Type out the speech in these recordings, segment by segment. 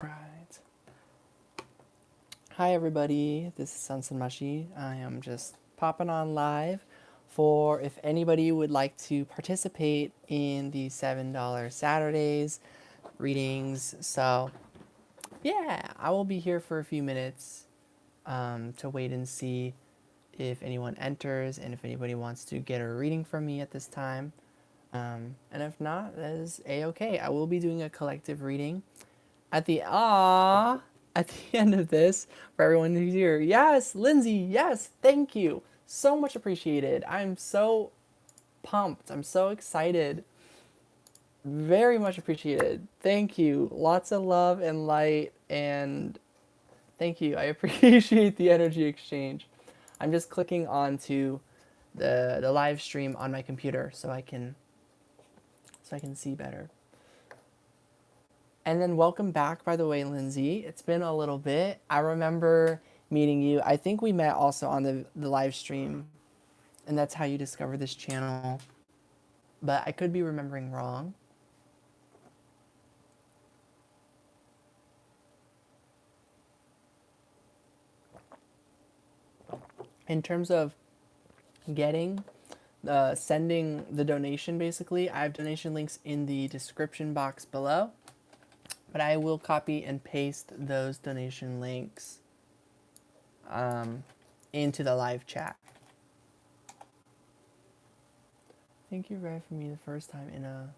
Right. Hi everybody, this is Sansan. I am just popping on live for if anybody would like to participate in the $7 Saturdays readings. So yeah, I will be here for a few minutes to wait and see if anyone enters and if anybody wants to get a reading from me at this time. And if not, that is a-okay. I will be doing a collective reading at the at the end of this for everyone who's here. Yes, Lindsay, yes, thank you. So much appreciated. I'm so pumped. I'm so excited. Very much appreciated. Thank you. Lots of love and light and thank you. I appreciate the energy exchange. I'm just clicking onto the live stream on my computer so I can see better. And then welcome back, by the way, Lindsay. It's been a little bit. I remember meeting you. I think we met also on the live stream, and that's how you discovered this channel. But I could be remembering wrong. In terms of getting, sending the donation, basically, I have donation links in the description box below. But I will copy and paste those donation links into the live chat. I think you read for me the first time in a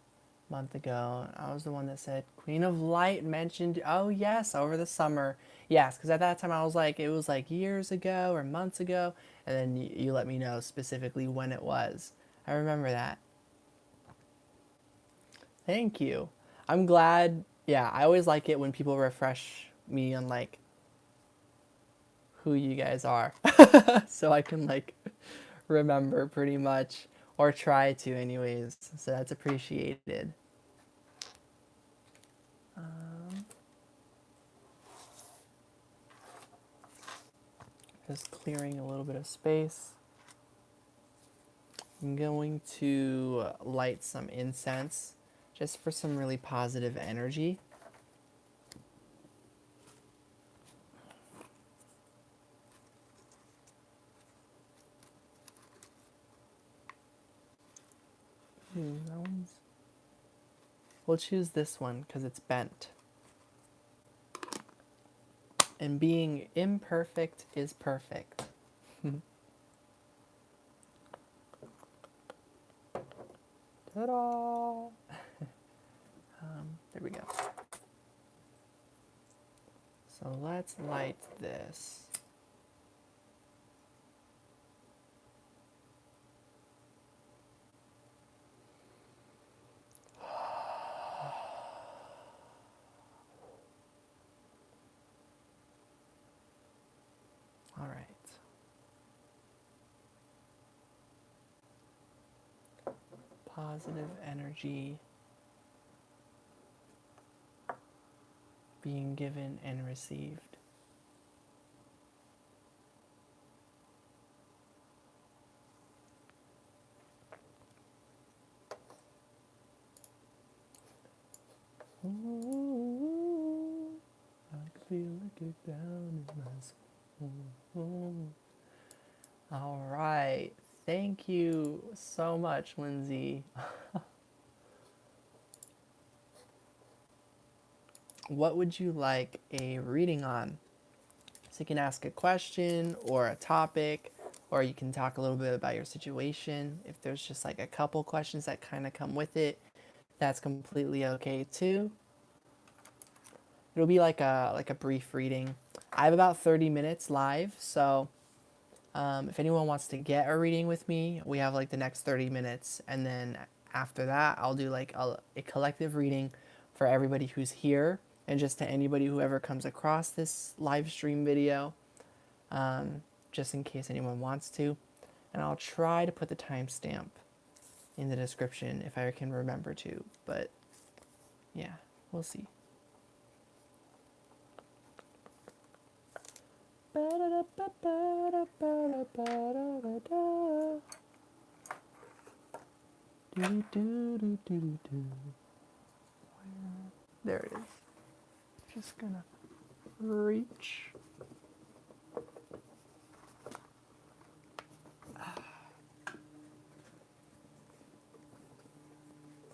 month ago. I was the one that said Queen of Light mentioned, oh yes, over the summer. Yes, because at that time I was like, it was like years ago or months ago. And then you let me know specifically when it was. I remember that. Thank you. I'm glad. Yeah, I always like it when people refresh me on like who you guys are. So I can like remember pretty much or try to anyways. So that's appreciated. Just clearing a little bit of space. I'm going to light some incense just for some really positive energy. That one's... We'll choose this one because it's bent. And being imperfect is perfect. Ta-da! There we go. So let's light this. All right. Positive energy being given and received. Ooh, I can feel it get down in my soul. All right. Thank you so much, Lindsay. What would you like a reading on? So you can ask a question or a topic, or you can talk a little bit about your situation. If there's just like a couple questions that kind of come with it, that's completely okay too. It'll be like a brief reading. I have about 30 minutes live, so if anyone wants to get a reading with me, we have like the next 30 minutes, and then after that, I'll do like a collective reading for everybody who's here, and just to anybody who ever comes across this live stream video, just in case anyone wants to. And I'll try to put the timestamp in the description if I can remember to, but yeah, we'll see. There it is. Just gonna reach.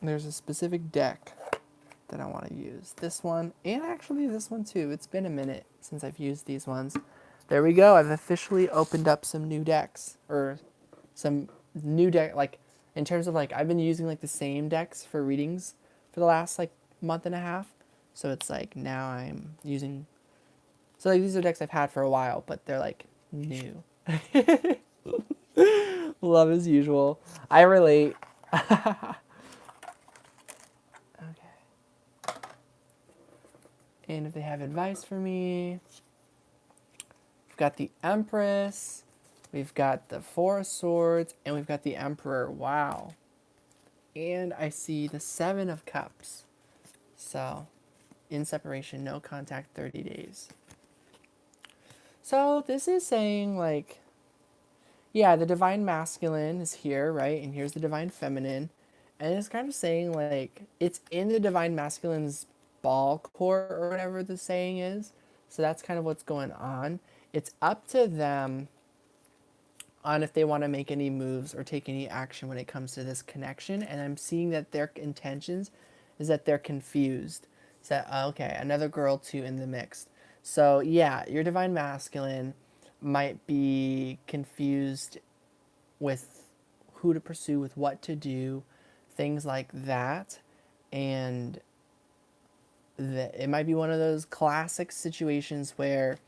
There's a specific deck that I want to use. This one, and actually this one too. It's been a minute since I've used these ones. There we go. I've officially opened up some new decks, or some new deck, like, in terms of, like, I've been using, like, the same decks for readings for the last, like, month and a half. So it's like now I'm using, so like these are decks I've had for a while, but they're like new. Love as usual. I relate. Okay. And if they have advice for me, we've got the Empress, we've got the Four of Swords, and we've got the Emperor. Wow. And I see the Seven of Cups. So, in separation, no contact, 30 days. So this is saying, like, yeah, the divine masculine is here, right? And here's the divine feminine. And it's kind of saying, like, it's in the divine masculine's ball court, or whatever the saying is. So that's kind of what's going on. It's up to them on if they want to make any moves or take any action when it comes to this connection. And I'm seeing that their intentions is that they're confused. So, okay, another girl too in the mix. So, yeah, your divine masculine might be confused with who to pursue, with what to do, things like that. And it might be one of those classic situations where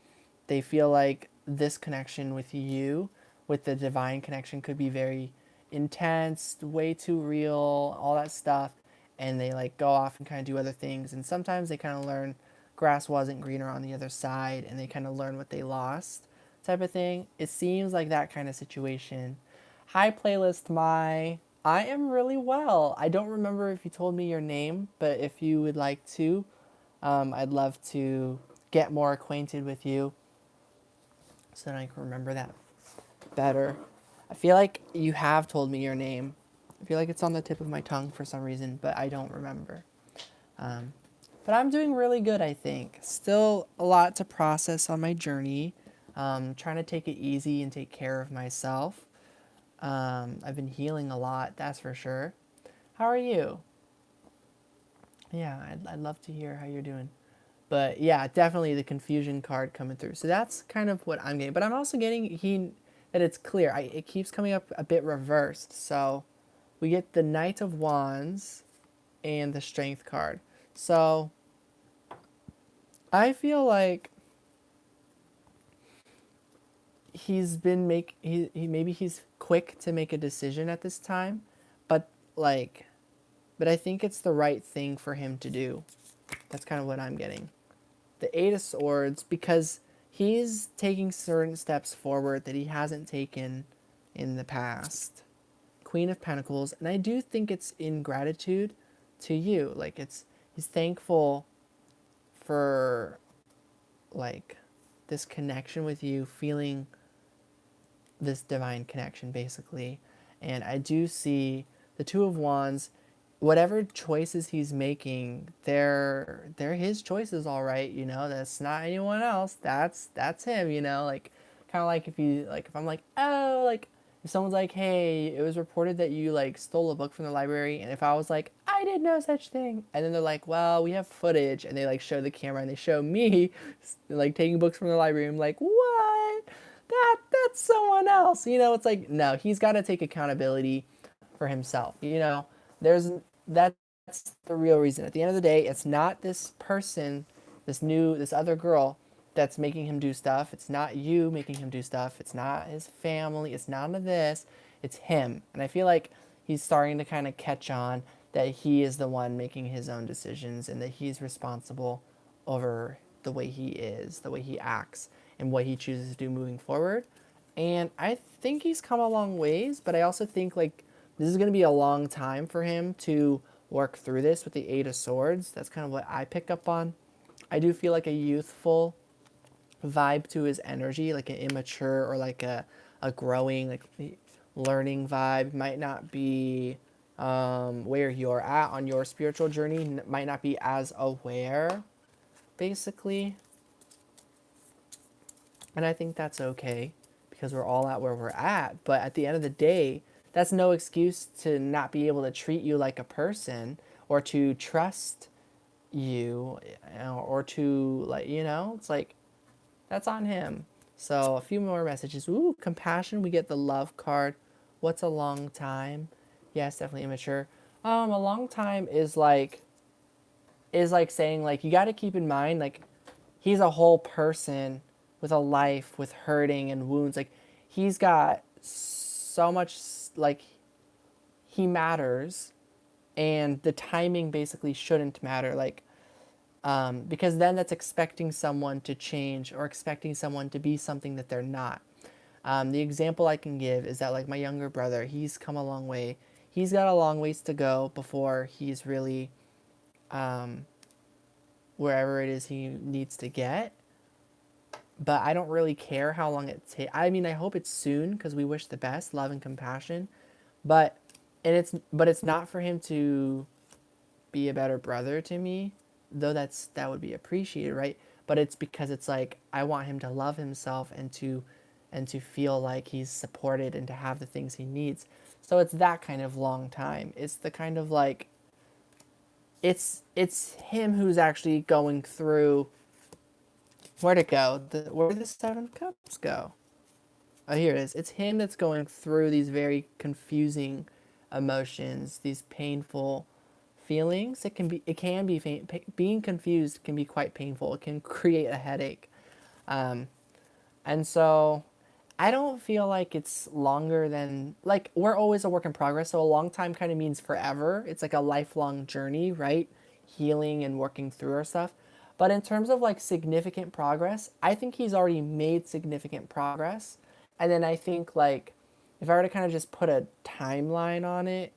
they feel like this connection with you, with the divine connection, could be very intense, way too real, all that stuff. And they like go off and kind of do other things. And sometimes they kind of learn grass wasn't greener on the other side, and they kind of learn what they lost, type of thing. It seems like that kind of situation. Hi, playlist, I am really well. I don't remember if you told me your name, but if you would like to, I'd love to get more acquainted with you so that I can remember that better. I feel like you have told me your name. I feel like it's on the tip of my tongue for some reason, but I don't remember. But I'm doing really good, I think. Still a lot to process on my journey. Trying to take it easy and take care of myself. I've been healing a lot, that's for sure. How are you? Yeah, I'd love to hear how you're doing. But yeah, definitely the confusion card coming through. So that's kind of what I'm getting. But I'm also getting that it's clear. It keeps coming up a bit reversed. So we get the Knight of Wands and the Strength card. So I feel like maybe he's quick to make a decision at this time, but like, but I think it's the right thing for him to do. That's kind of what I'm getting. The Eight of Swords, because he's taking certain steps forward that he hasn't taken in the past. Queen of Pentacles, and I do think it's in gratitude to you. Like, he's thankful for, like, this connection with you, feeling this divine connection, basically. And I do see the Two of Wands. Whatever choices he's making, they're his choices, all right. You know, that's not anyone else. That's him. You know, like, kind of like if I'm like, oh, like, if someone's like, hey, it was reported that you like stole a book from the library, and if I was like, I did no such thing, and then they're like, well, we have footage, and they like show the camera and they show me like taking books from the library. I'm like, what? That's someone else. You know, it's like, no, he's got to take accountability for himself. You know, there's that's the real reason. At the end of the day, it's not this person, this other girl that's making him do stuff. It's not you making him do stuff. It's not his family. It's none of this. It's him. And I feel like he's starting to kind of catch on that he is the one making his own decisions, and that he's responsible over the way he is, the way he acts, and what he chooses to do moving forward. And I think he's come a long ways, but I also think like this is going to be a long time for him to work through this with the Eight of Swords. That's kind of what I pick up on. I do feel like a youthful vibe to his energy, like an immature or like a growing, like learning vibe. Might not be where you're at on your spiritual journey, might not be as aware basically. And I think that's okay because we're all at where we're at. But at the end of the day, that's no excuse to not be able to treat you like a person or to trust you, or to, like, it's like, that's on him. So a few more messages. Ooh, compassion. We get the love card. What's a long time? Yes, definitely immature. A long time is like saying, like, you got to keep in mind, like, he's a whole person with a life, with hurting and wounds. Like, he's got so much, like, he matters, and the timing basically shouldn't matter. Like, because then that's expecting someone to change or expecting someone to be something that they're not. The example I can give is that, like, my younger brother, he's come a long way. He's got a long ways to go before he's really wherever it is he needs to get. But I don't really care how long it takes. I mean, I hope it's soon because we wish the best, love and compassion. But it's not for him to be a better brother to me, though that would be appreciated, right? But it's because it's like I want him to love himself and to feel like he's supported and to have the things he needs. So it's that kind of long time. It's the kind of, like, it's him who's actually going through. Where'd it go? Where did the Seven of Cups go? Oh, here it is. It's him that's going through these very confusing emotions, these painful feelings. Being confused can be quite painful. It can create a headache. And so I don't feel like it's longer than, like, we're always a work in progress. So a long time kind of means forever. It's like a lifelong journey, right? Healing and working through our stuff. But in terms of, like, significant progress, I think he's already made significant progress. And then I think, like, if I were to kind of just put a timeline on it,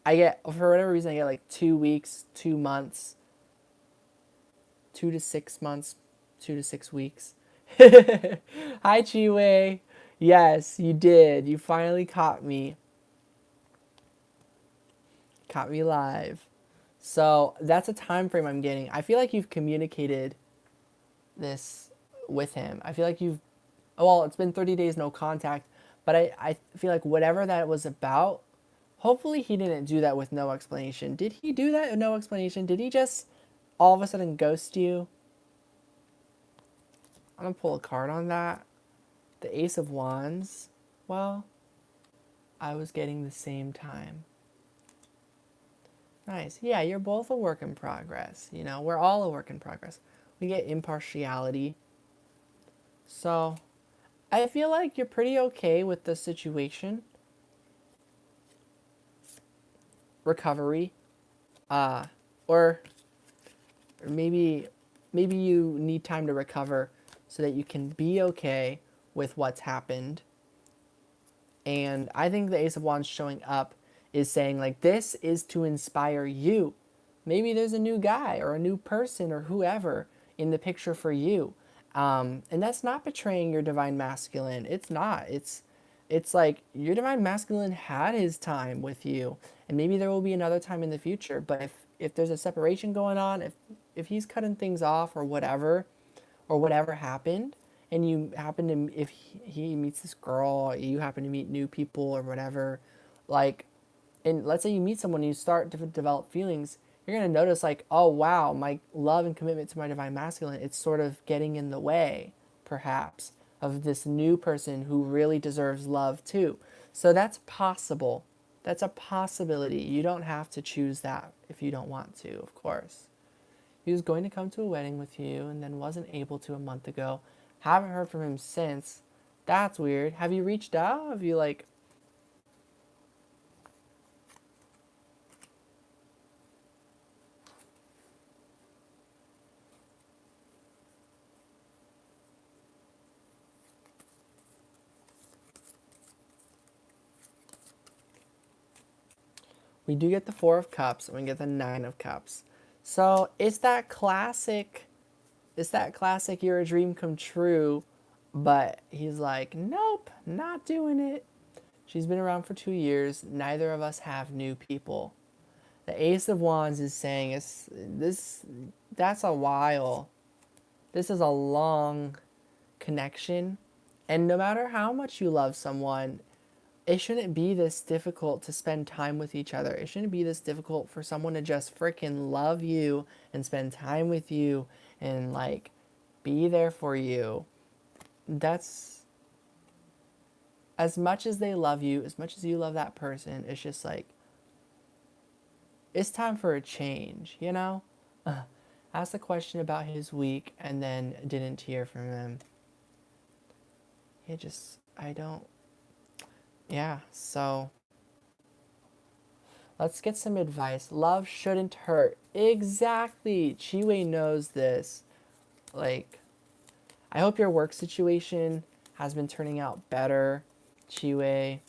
for whatever reason, I get like 2 weeks, 2 months, 2 to 6 months, 2 to 6 weeks. Hi, Chiwei. Yes, you did. You finally caught me. Caught me live. So that's a time frame I'm getting. I feel like you've communicated this with him. I feel like well, it's been 30 days no contact, but I feel like whatever that was about, hopefully he didn't do that with no explanation. Did he do that with no explanation? Did he just all of a sudden ghost you? I'm gonna pull a card on that. The Ace of Wands. Well, I was getting the same time. Nice. Yeah, you're both a work in progress. We're all a work in progress. We get impartiality. So, I feel like you're pretty okay with the situation. Recovery. Or maybe you need time to recover so that you can be okay with what's happened. And I think the Ace of Wands showing up is saying, like, this is to inspire you. Maybe there's a new guy or a new person or whoever in the picture for you. And that's not betraying your divine masculine. It's not. It's like your divine masculine had his time with you, and maybe there will be another time in the future. But if there's a separation going on, if he's cutting things off or whatever happened, and you happen to, if he meets this girl, you happen to meet new people or whatever, like, and let's say you meet someone and you start to develop feelings, you're going to notice, like, oh wow, my love and commitment to my divine masculine, it's sort of getting in the way, perhaps, of this new person who really deserves love too. So that's possible. That's a possibility. You don't have to choose that if you don't want to, of course. He was going to come to a wedding with you and then wasn't able to a month ago. Haven't heard from him since. That's weird. Have you reached out? Have you, like... We do get the Four of Cups and we get the Nine of Cups. So it's that classic you're a dream come true, but he's like, nope, not doing it. She's been around for 2 years. Neither of us have new people. The Ace of Wands is saying that's a while. This is a long connection. And no matter how much you love someone, it shouldn't be this difficult to spend time with each other. It shouldn't be this difficult for someone to just freaking love you and spend time with you and like be there for you. That's as much as they love you, as much as you love that person, it's just like it's time for a change, you know? Asked a question about his week and then didn't hear from him. I don't, yeah, so let's get some advice. Love shouldn't hurt. Exactly. Chiwe knows this. Like, I hope your work situation has been turning out better, Chiwe.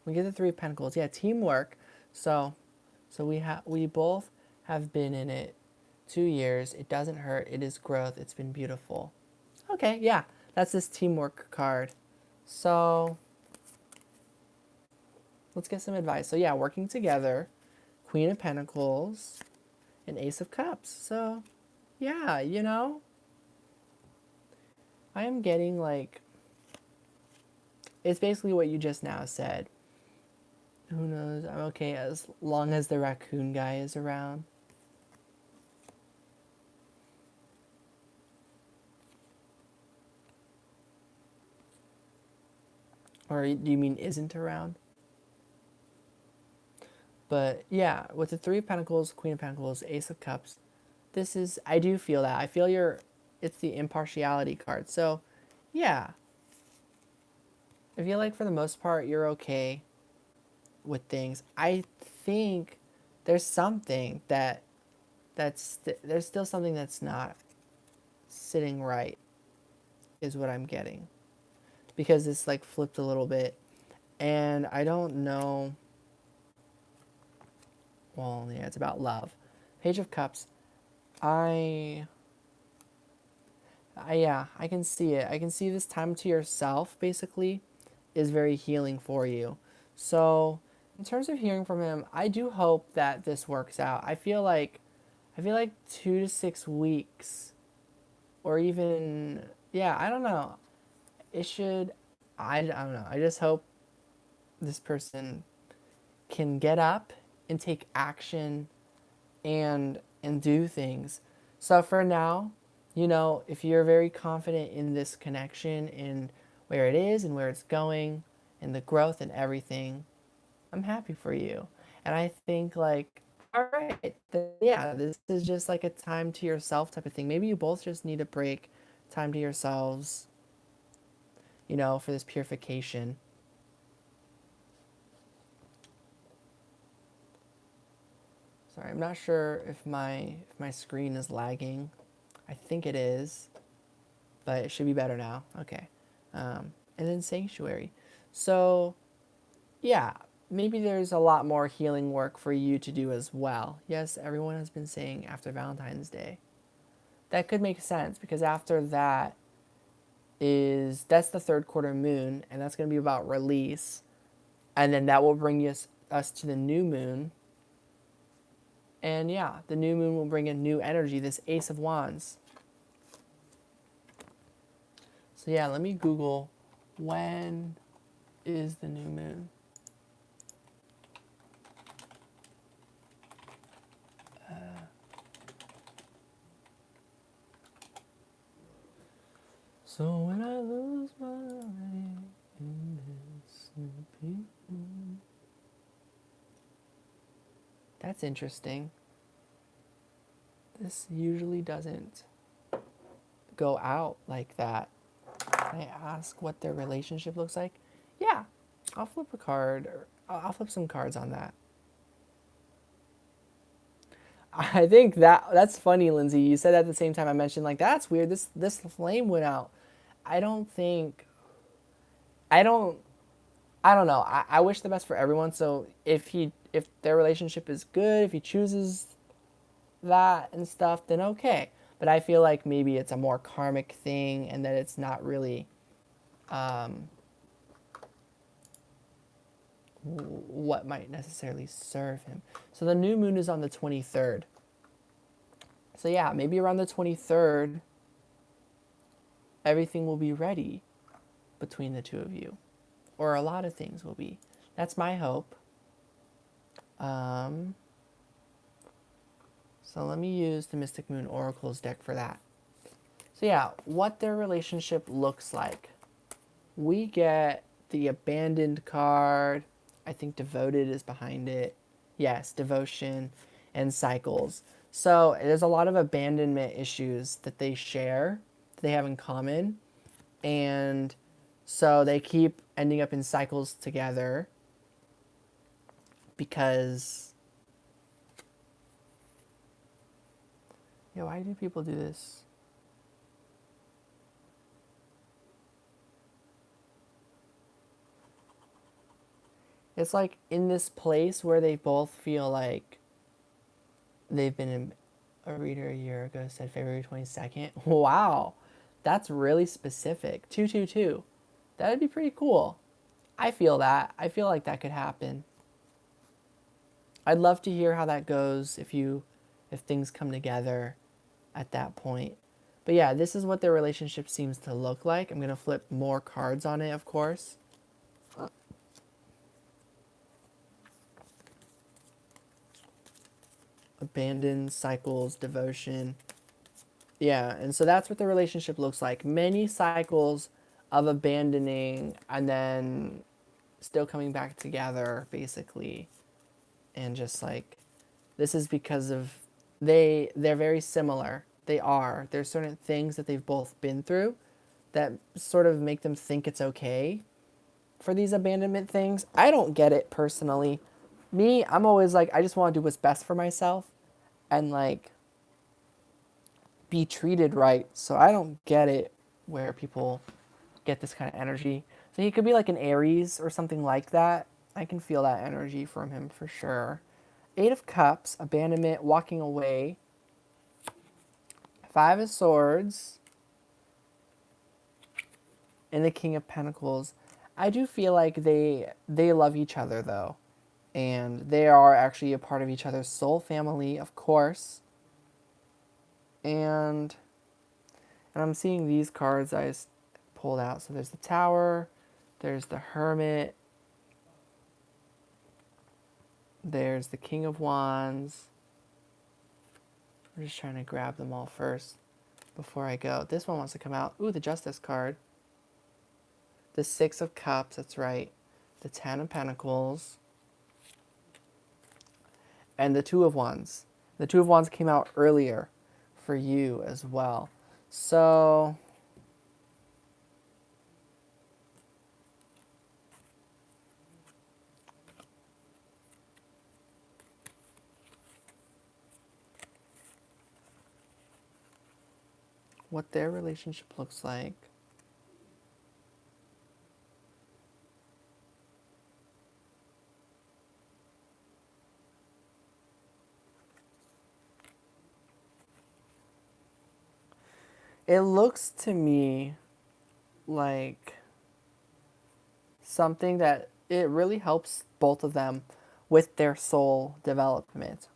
We get the Three of Pentacles. Yeah, teamwork. So we both have been in it 2 years. It doesn't hurt. It is growth. It's been beautiful. Okay, yeah, that's this teamwork card. So let's get some advice. So yeah, working together, Queen of Pentacles, and Ace of Cups. So yeah, you know, I am getting like, it's basically what you just now said. Who knows? I'm okay as long as the raccoon guy is around. Or do you mean isn't around? But yeah, with the Three of Pentacles, Queen of Pentacles, Ace of Cups, this is, I do feel that. I feel it's the impartiality card. So yeah, I feel like for the most part, you're okay with things. I think there's something there's still something that's not sitting right, is what I'm getting. Because it's like flipped a little bit. And I don't know. Well, yeah, it's about love. Page of Cups. Yeah, I can see it. I can see this time to yourself, basically, is very healing for you. So, in terms of hearing from him, I do hope that this works out. I feel like 2 to 6 weeks, or even, yeah, I don't know. It should, I don't know. I just hope this person can get up and take action and do things. So for now, you know, if you're very confident in this connection, in where it is and where it's going and the growth and everything, I'm happy for you. And I think like, all right, yeah, this is just like a time to yourself type of thing. Maybe you both just need a break, time to yourselves, you know, for this purification. Sorry, I'm not sure if my screen is lagging. I think it is, but it should be better now. Okay. And then Sanctuary. So, yeah, maybe there's a lot more healing work for you to do as well. Yes, everyone has been saying after Valentine's Day. That could make sense because after that that's the third quarter moon, and that's going to be about release. And then that will bring us to the new moon. And yeah, the new moon will bring in new energy, this Ace of Wands. So yeah, let me Google when is the new moon. So when I lose my way in this sleepy room. That's interesting. This usually doesn't go out like that. Can I ask what their relationship looks like? Yeah, I'll flip a card, or I'll flip some cards on that. I think that's funny, Lindsay. You said that at the same time I mentioned like that's weird. This flame went out. I don't think. I don't. I don't know. I wish the best for everyone. So if their relationship is good, if he chooses that and stuff, then okay. But I feel like maybe it's a more karmic thing, and that it's not really. what might necessarily serve him. So the new moon is on the 23rd. So yeah, maybe around the 23rd, everything will be ready between the two of you. Or a lot of things will be. That's my hope. So let me use the Mystic Moon Oracles deck for that. So yeah, what their relationship looks like. We get the Abandoned card. I think Devoted is behind it. Yes, Devotion and Cycles. So there's a lot of abandonment issues that they share, that they have in common. And so they keep ending up in cycles together because, yeah, why do people do this? It's like in this place where they both feel like they've been in a reader a year ago, said February 22nd. Wow, that's really specific. 222. That would be pretty cool. I feel that. I feel like that could happen. I'd love to hear how that goes if things come together at that point. But yeah, this is what their relationship seems to look like. I'm going to flip more cards on it, of course. Abandon, cycles, devotion. Yeah, and so that's what the relationship looks like. Many cycles of abandoning and then still coming back together, basically. And just like, this is because of, they're very similar. They are. There's certain things that they've both been through that sort of make them think it's okay for these abandonment things. I don't get it personally. Me, I'm always like, I just want to do what's best for myself and like be treated right. So I don't get it where people get this kind of energy. So he could be like an Aries or something like that. I can feel that energy from him for sure. Eight of Cups, abandonment, walking away. Five of Swords, and the King of Pentacles. I do feel like they love each other though, and they are actually a part of each other's soul family, of course. And I'm seeing these cards I just pulled out. So there's the Tower, there's the Hermit, there's the King of Wands. I'm just trying to grab them all first before I go. This one wants to come out. Ooh, the Justice card. The Six of Cups, that's right. The Ten of Pentacles. And the Two of Wands. The Two of Wands came out earlier for you as well. So what their relationship looks like. It looks to me like something that it really helps both of them with their soul development,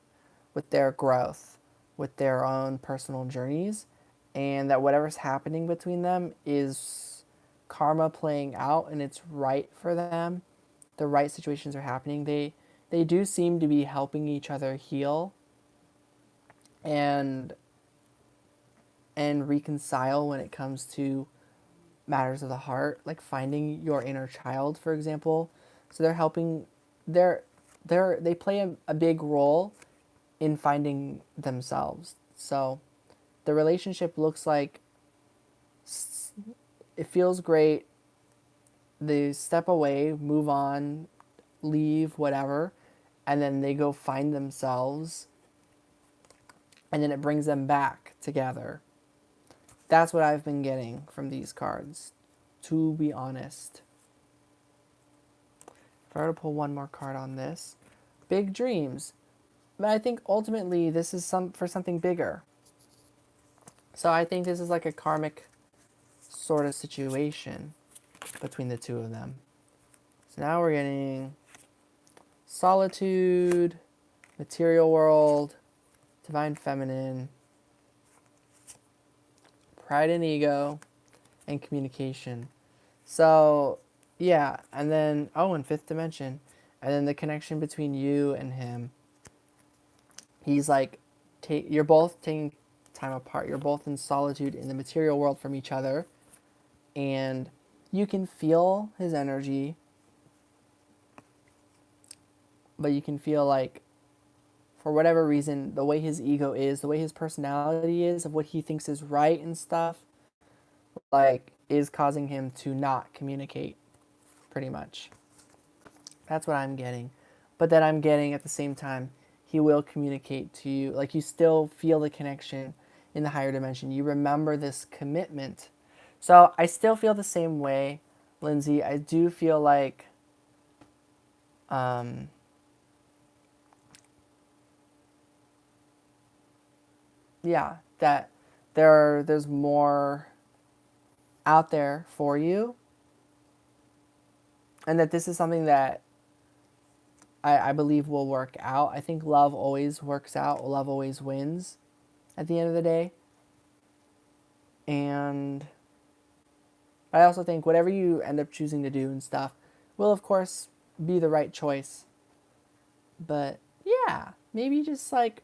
with their growth, with their own personal journeys, and that whatever's happening between them is karma playing out and it's right for them. The right situations are happening. They do seem to be helping each other heal and reconcile when it comes to matters of the heart, like finding your inner child, for example. So they're helping. They play a big role in finding themselves. So the relationship looks like it feels great. They step away, move on, leave, whatever, and then they go find themselves, and then it brings them back together. That's what I've been getting from these cards, to be honest. If I were to pull one more card on this, big dreams. But I think ultimately this is for something bigger. So I think this is like a karmic sort of situation between the two of them. So now we're getting solitude, material world, divine feminine, pride and ego, and communication. So, yeah, and then, oh, and fifth dimension. And then the connection between you and him. He's like, you're both taking time apart. You're both in solitude in the material world from each other. And you can feel his energy, but you can feel like, for whatever reason, the way his ego is, the way his personality is, of what he thinks is right and stuff, like, is causing him to not communicate, pretty much. That's what I'm getting. But then I'm getting, at the same time, he will communicate to you. Like, you still feel the connection in the higher dimension. You remember this commitment. So I still feel the same way, Lindsay. I do feel like yeah, that there's more out there for you, and that this is something that I believe will work out. I think love always works out. Love always wins at the end of the day. And I also think whatever you end up choosing to do and stuff will, of course, be the right choice. But yeah, maybe just like,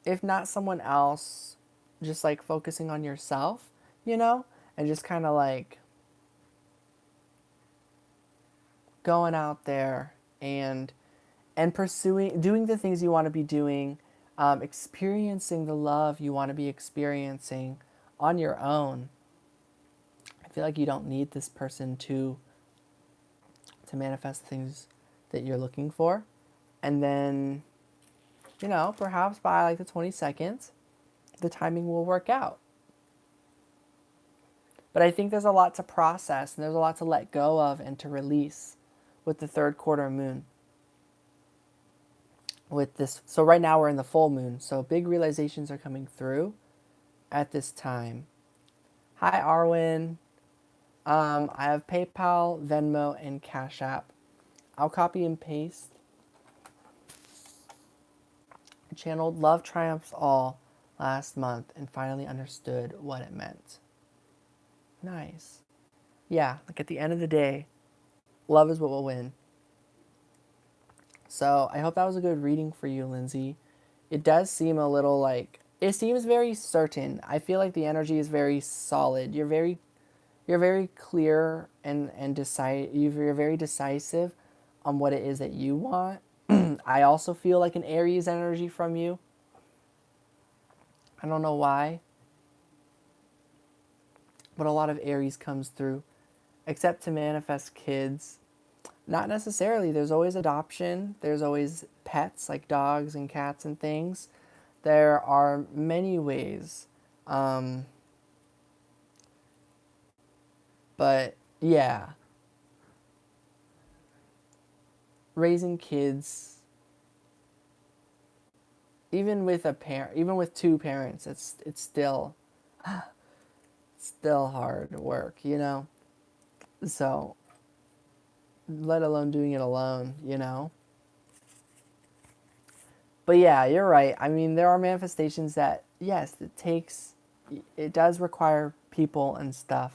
if not someone else, just like focusing on yourself, and just kind of like going out there and pursuing, doing the things you want to be doing, experiencing the love you want to be experiencing on your own. I feel like you don't need this person to manifest things that you're looking for. And then, perhaps by like the 22nd, the timing will work out. But I think there's a lot to process, and there's a lot to let go of and to release with the third quarter moon. With this, so right now we're in the full moon, so big realizations are coming through at this time. Hi, Arwen. I have PayPal, Venmo, and Cashapp. I'll copy and paste. I channeled Love Triumphs All last month and finally understood what it meant. Nice. Yeah, like at the end of the day, love is what will win. So I hope that was a good reading for you, Lindsay. It does seem a little like, it seems very certain. I feel like the energy is very solid. You're very clear and decide. You're very decisive on what it is that you want. I also feel like an Aries energy from you. I don't know why, but a lot of Aries comes through, except to manifest kids. Not necessarily. There's always adoption. There's always pets like dogs and cats and things. There are many ways. But yeah, raising kids, even with a parent, even with two parents, it's still hard work, So, let alone doing it alone. But yeah, you're right. I mean, there are manifestations that, yes, it does require people and stuff.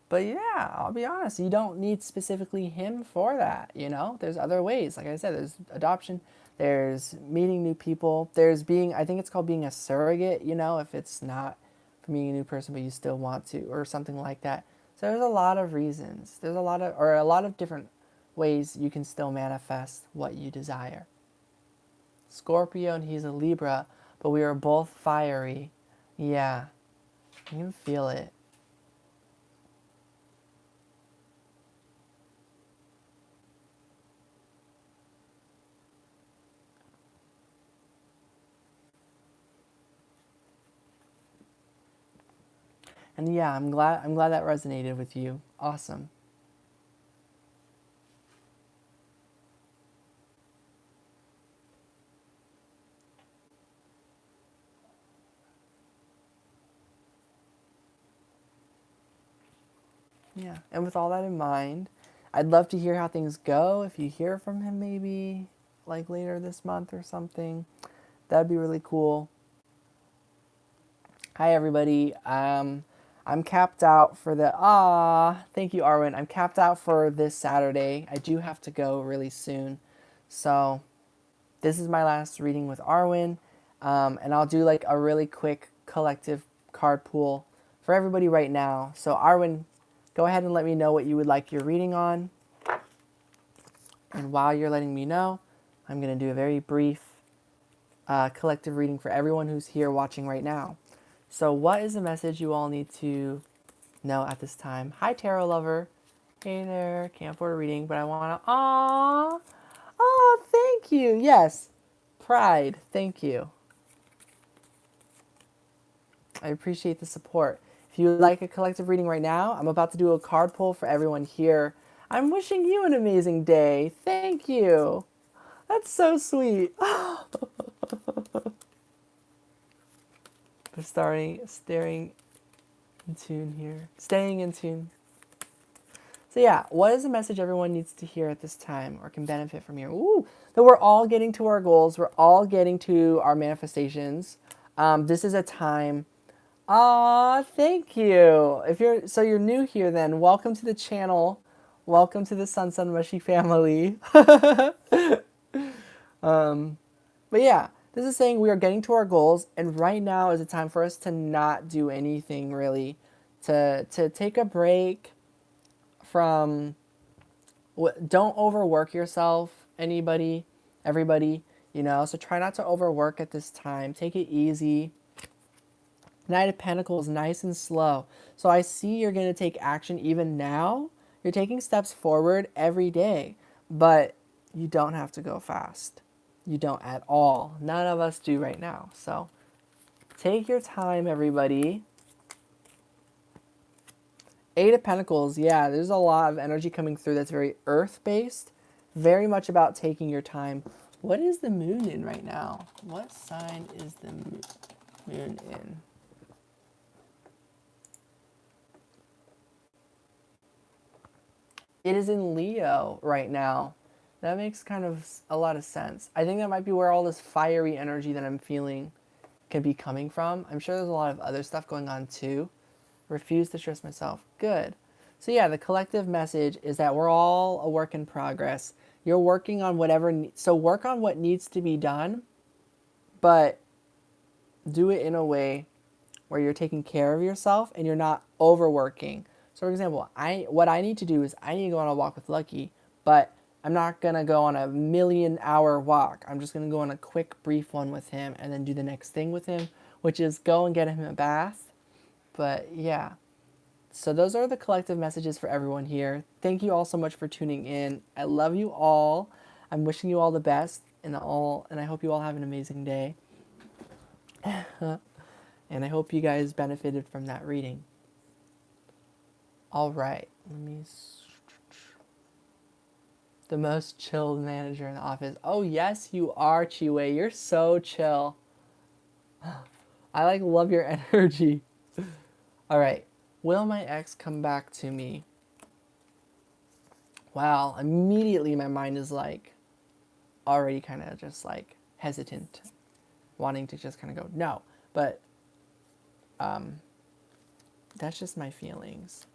But yeah, I'll be honest, you don't need specifically him for that, There's other ways. Like I said, there's adoption, there's meeting new people, there's being, I think it's called being a surrogate, if it's not for meeting a new person, but you still want to, or something like that. So there's a lot of reasons. There's a lot of different ways you can still manifest what you desire. Scorpio, and he's a Libra, but we are both fiery. Yeah, you can feel it. And yeah, I'm glad that resonated with you. Awesome. Yeah. And with all that in mind, I'd love to hear how things go. If you hear from him maybe like later this month or something, that'd be really cool. Hi everybody. I'm capped out for the thank you Arwen. I'm capped out for this Saturday. I do have to go really soon. So this is my last reading with Arwen. And I'll do like a really quick collective card pool for everybody right now. So Arwen, go ahead and let me know what you would like your reading on. And while you're letting me know, I'm going to do a very brief collective reading for everyone who's here watching right now. So what is the message you all need to know at this time? Hi, tarot lover. Hey there. Can't afford a reading, but I want to... thank you. Yes. Pride. Thank you. I appreciate the support. If you would like a collective reading right now, I'm about to do a card pull for everyone here. I'm wishing you an amazing day. Thank you. That's so sweet. Staring in tune here. Staying in tune. So yeah, what is the message everyone needs to hear at this time or can benefit from here? Ooh, that we're all getting to our goals. We're all getting to our manifestations. This is a time. Thank you. If you're new here, then welcome to the channel. Welcome to the Son Mushy family. But yeah, this is saying we are getting to our goals, and right now is a time for us to not do anything really, to take a break from. Don't overwork yourself. Everybody, So try not to overwork at this time. Take it easy. Knight of Pentacles, nice and slow. So I see you're going to take action even now. You're taking steps forward every day, but you don't have to go fast. You don't at all. None of us do right now. So take your time, everybody. Eight of Pentacles, yeah, there's a lot of energy coming through that's very earth-based. Very much about taking your time. What is the moon in right now? What sign is the moon in? It is in Leo right now. That makes kind of a lot of sense. I think that might be where all this fiery energy that I'm feeling can be coming from. I'm sure there's a lot of other stuff going on too. Refuse to stress myself. Good. So yeah, the collective message is that we're all a work in progress. You're working on so work on what needs to be done, but do it in a way where you're taking care of yourself and you're not overworking. So for example, what I need to do is I need to go on a walk with Lucky, but I'm not going to go on a 1,000,000-hour walk. I'm just going to go on a quick, brief one with him and then do the next thing with him, which is go and get him a bath. But yeah, so those are the collective messages for everyone here. Thank you all so much for tuning in. I love you all. I'm wishing you all the best and I hope you all have an amazing day. And I hope you guys benefited from that reading. All right, the most chilled manager in the office. Oh yes, you are, Chiwei. You're so chill. I love your energy. All right, will my ex come back to me? Wow, immediately my mind is already kind of just hesitant, wanting to just kind of go no, but that's just my feelings.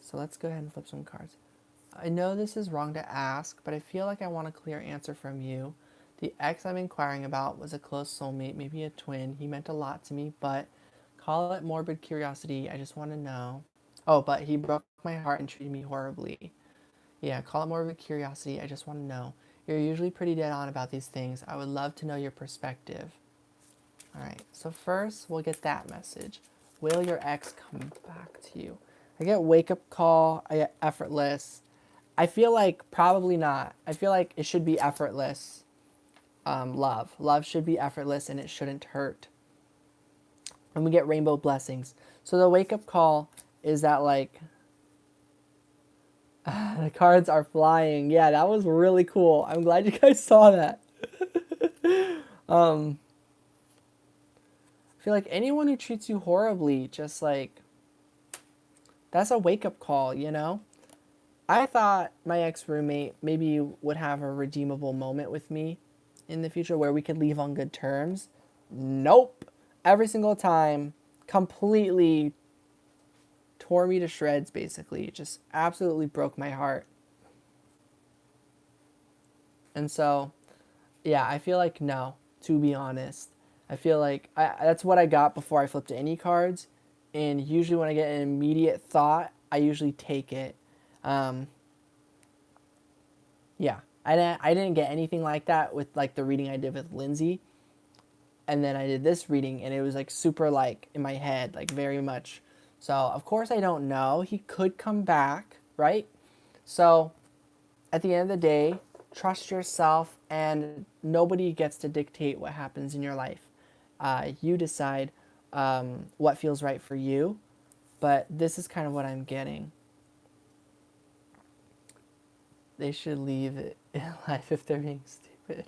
So let's go ahead and flip some cards. I know this is wrong to ask, but I feel like I want a clear answer from you. The ex I'm inquiring about was a close soulmate, maybe a twin. He meant a lot to me, but call it morbid curiosity. I just want to know. Oh, but he broke my heart and treated me horribly. Yeah, call it morbid curiosity. I just want to know. You're usually pretty dead on about these things. I would love to know your perspective. All right, so first we'll get that message. Will your ex come back to you? I get wake up call. I get effortless. I feel like probably not. I feel like it should be effortless. Love should be effortless and it shouldn't hurt. And we get rainbow blessings. So the wake up call is that the cards are flying. Yeah, that was really cool. I'm glad you guys saw that. I feel like anyone who treats you horribly, just That's a wake-up call, you know? I thought my ex-roommate maybe would have a redeemable moment with me in the future where we could leave on good terms. Nope. Every single time, completely tore me to shreds, basically. It just absolutely broke my heart. And so, yeah, I feel like no, to be honest. I feel like that's what I got before I flipped any cards. And usually when I get an immediate thought, I usually take it. Um, yeah, I didn't get anything like that with like the reading I did with Lindsay. And then I did this reading and it was like super like in my head, like very much. So, of course I don't know. He could come back, right? So, at the end of the day, trust yourself, and nobody gets to dictate what happens in your life. You decide what feels right for you, but this is kind of what I'm getting. They should leave it in life if they're being stupid.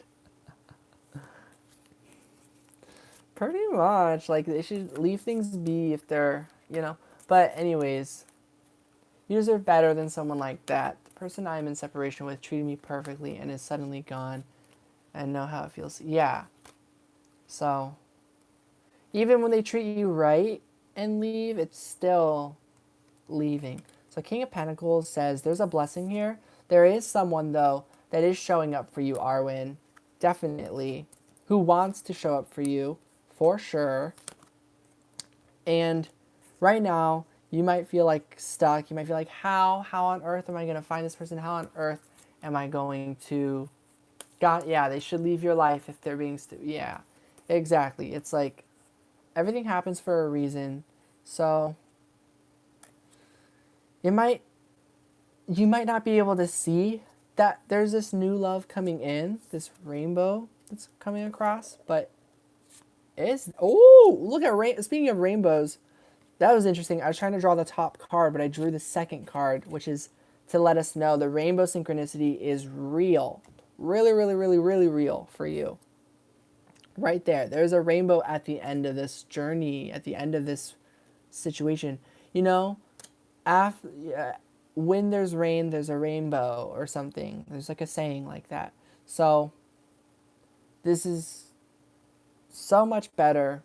Pretty much. Like, they should leave things be if they're, you know. But, anyways, you deserve better than someone like that. The person I'm in separation with treated me perfectly and is suddenly gone. And know how it feels. Yeah. So, even when they treat you right and leave, it's still leaving. So King of Pentacles says there's a blessing here. There is someone, though, that is showing up for you, Arwen. Definitely. Who wants to show up for you, for sure. And right now, you might feel like stuck. You might feel like, how on earth am I going to find this person? How on earth am I going to... God, yeah, they should leave your life if they're being... yeah, exactly. It's like, everything happens for a reason. So it might you might not be able to see that there's this new love coming in, this rainbow that's coming across, but it's look at speaking of rainbows, that was interesting. I was trying to draw the top card, but I drew the second card, which is to let us know the rainbow synchronicity is real. Really, really, really, really real for you. Right there. There's a rainbow at the end of this journey, at the end of this situation. You know, after, when there's rain, there's a rainbow or something. There's like a saying like that. So this is so much better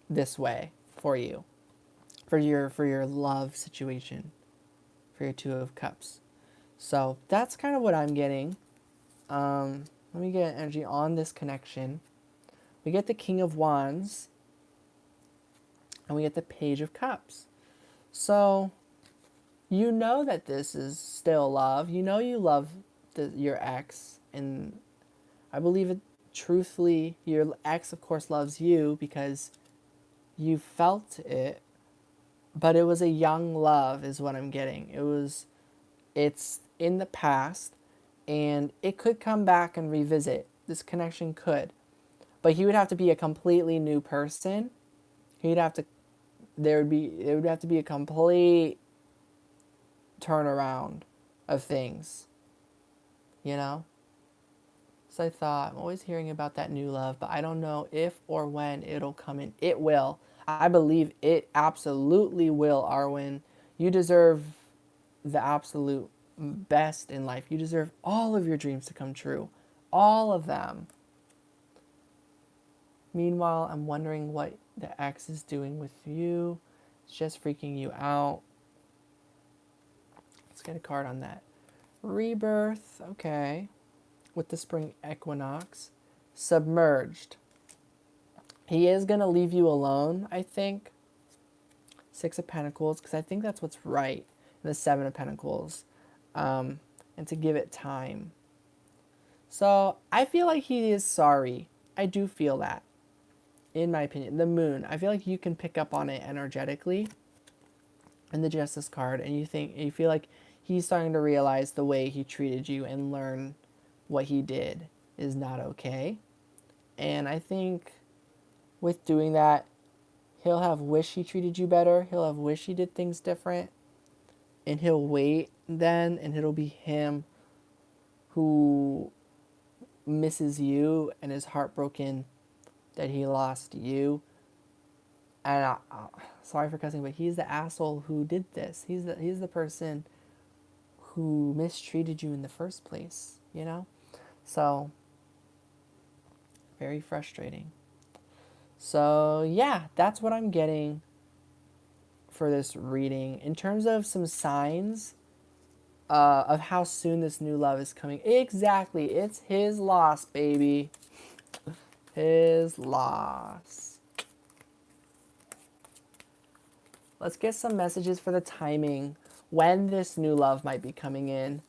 this way for you, for your love situation, for your Two of Cups. So that's kind of what I'm getting. Let me get energy on this connection. We get the King of Wands, and we get the Page of Cups. So you know that this is still love. You know you love your ex, and I believe it truthfully. Your ex, of course, loves you because you felt it, but it was a young love is what I'm getting. It's in the past, and it could come back and revisit. This connection could, but he would have to be a completely new person. He'd have to, it would have to be a complete turnaround of things, you know? So I thought, I'm always hearing about that new love, but I don't know if or when it'll come in. It will. I believe it absolutely will, Arwen. You deserve the absolute best in life. You deserve all of your dreams to come true. All of them. Meanwhile, I'm wondering what the ex is doing with you. It's just freaking you out. Let's get a card on that. Rebirth. Okay. With the spring equinox. Submerged. He is going to leave you alone, I think. Six of Pentacles, because I think that's what's right. And the Seven of Pentacles. And to give it time. So, I feel like he is sorry. I do feel that. In my opinion. The Moon. I feel like you can pick up on it energetically. In the Justice card. And you feel like he's starting to realize the way he treated you and learn what he did is not okay. And I think with doing that, he'll have wished he treated you better. He'll have wished he did things different. And he'll wait then, and it'll be him who misses you and is heartbroken that he lost you. And sorry for cussing, but he's the asshole who did this. He's the person who mistreated you in the first place, you know? So, very frustrating. So, yeah, that's what I'm getting for this reading. In terms of some signs of how soon this new love is coming. Exactly. It's his loss, baby. His loss. Let's get some messages for the timing when this new love might be coming in.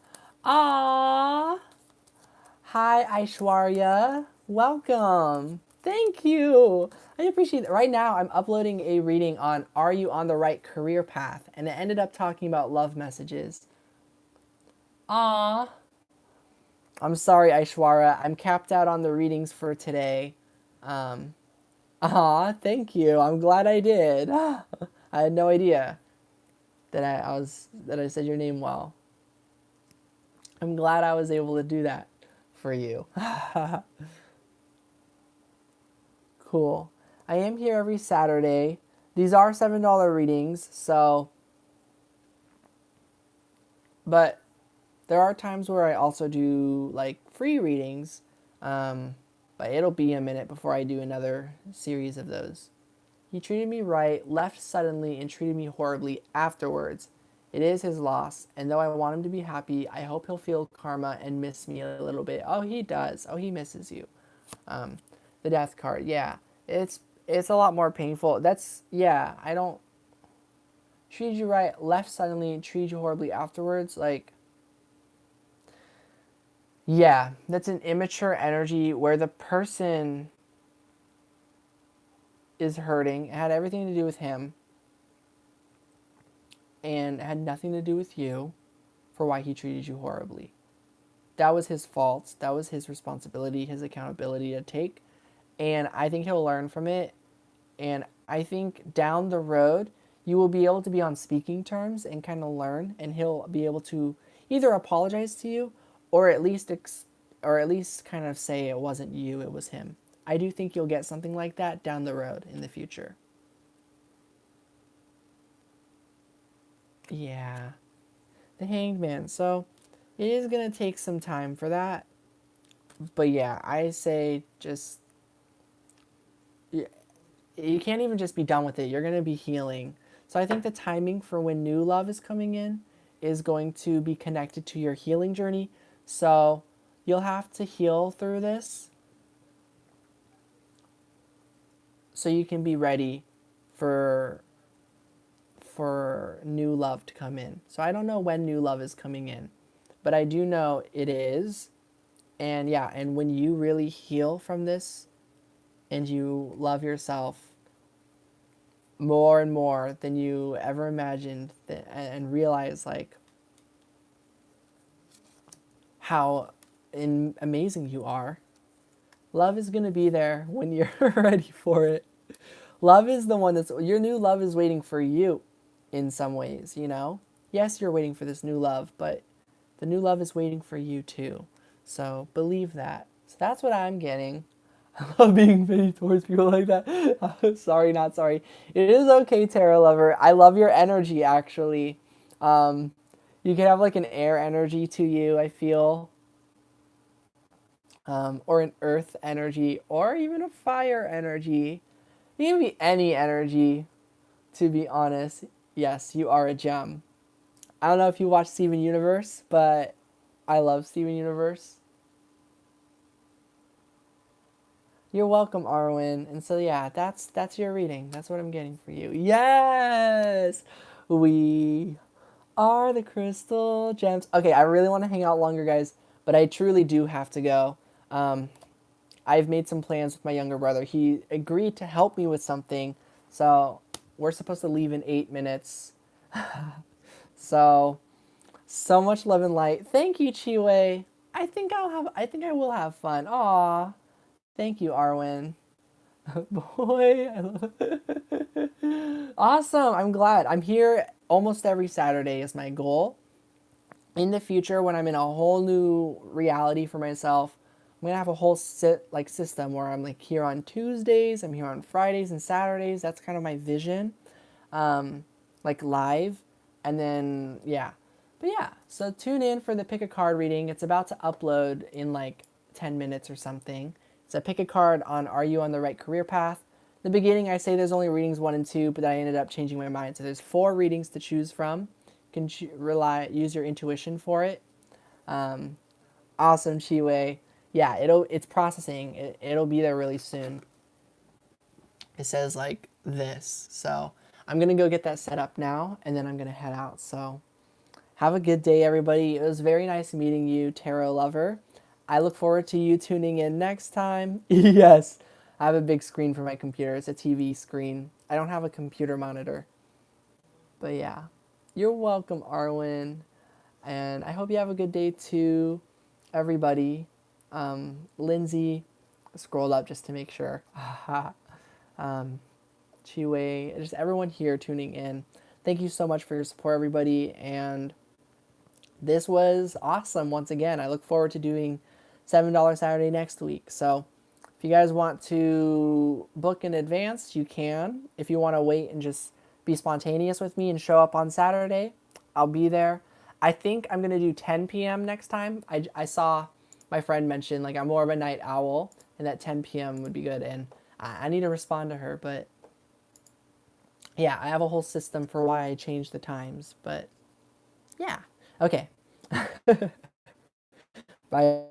Ah, hi Aishwarya. Welcome. Thank you. I appreciate it. Right now I'm uploading a reading on Are You on the Right Career Path? And it ended up talking about love messages. Ah. I'm sorry, Aishwarya. I'm capped out on the readings for today. Thank you. I'm glad I did. I had no idea that I said your name well. I'm glad I was able to do that for you. Cool. I am here every Saturday. These are $7 readings, so but there are times where I also do like free readings. But it'll be a minute before I do another series of those. He treated me right, left suddenly, and treated me horribly afterwards. It is his loss, and though I want him to be happy, I hope he'll feel karma and miss me a little bit. Oh, he does. Oh, he misses you. The death card, yeah. It's a lot more painful. I don't treat you right, left suddenly, treat you horribly afterwards. Like, yeah, that's an immature energy where the person is hurting. It had everything to do with him. And it had nothing to do with you for why he treated you horribly. That was his fault. That was his responsibility, his accountability to take. And I think he'll learn from it. And I think down the road, you will be able to be on speaking terms and kind of learn. And he'll be able to either apologize to you or at least kind of say it wasn't you, it was him. I do think you'll get something like that down the road in the future. Yeah. The Hanged Man. So it is going to take some time for that. But yeah, I say just, you can't even just be done with it. You're going to be healing. So I think the timing for when new love is coming in is going to be connected to your healing journey. So you'll have to heal through this so you can be ready for new love to come in. So I don't know when new love is coming in, but I do know it is. And yeah, and when you really heal from this and you love yourself more and more than you ever imagined and realize like how amazing you are, love is going to be there when you're ready for it. Love is the one your new love is waiting for you in some ways, you know? Yes, you're waiting for this new love, but the new love is waiting for you too. So believe that. So that's what I'm getting. I love being petty towards people like that. Sorry, not sorry. It is okay, Tarot Lover. I love your energy, actually. You can have like an air energy to you, I feel. Or an earth energy, or even a fire energy. You can be any energy, to be honest. Yes, you are a gem. I don't know if you watch Steven Universe, but I love Steven Universe. You're welcome, Arwen. And so yeah, that's your reading. That's what I'm getting for you. Yes! We are the crystal gems. Okay, I really want to hang out longer, guys, but I truly do have to go. I've made some plans with my younger brother. He agreed to help me with something, so we're supposed to leave in 8 minutes. So much love and light. Thank you, Chiwe. I think I will have fun. Aw. Thank you, Arwen. Boy, I love it. Awesome. I'm glad. I'm here almost every Saturday is my goal. In the future, when I'm in a whole new reality for myself, I'm gonna have a whole system where I'm like here on Tuesdays, I'm here on Fridays and Saturdays. That's kind of my vision. like live, and then yeah. But yeah, so tune in for the pick a card reading. It's about to upload in like 10 minutes or something. It's a pick a card on Are You on the Right Career Path? In the beginning, I say there's only readings 1 and 2, but I ended up changing my mind. So there's 4 readings to choose from. You can use your intuition for it. Awesome, Chiwei. Yeah, it's processing. It'll be there really soon. It says like this. So I'm gonna go get that set up now, and then I'm gonna head out. So have a good day, everybody. It was very nice meeting you, tarot lover. I look forward to you tuning in next time. Yes, I have a big screen for my computer. It's a TV screen. I don't have a computer monitor. But yeah, you're welcome, Arwen. And I hope you have a good day too, everybody. Lindsay, scrolled up just to make sure. Chiwei, just everyone here tuning in. Thank you so much for your support, everybody. And this was awesome once again. I look forward to doing $7 Saturday next week. So if you guys want to book in advance, you can. If you want to wait and just be spontaneous with me and show up on Saturday, I'll be there. I think I'm going to do 10 p.m. next time. I saw my friend mention like I'm more of a night owl and that 10 p.m. would be good. And I need to respond to her. But yeah, I have a whole system for why I changed the times. But yeah. Okay. Bye.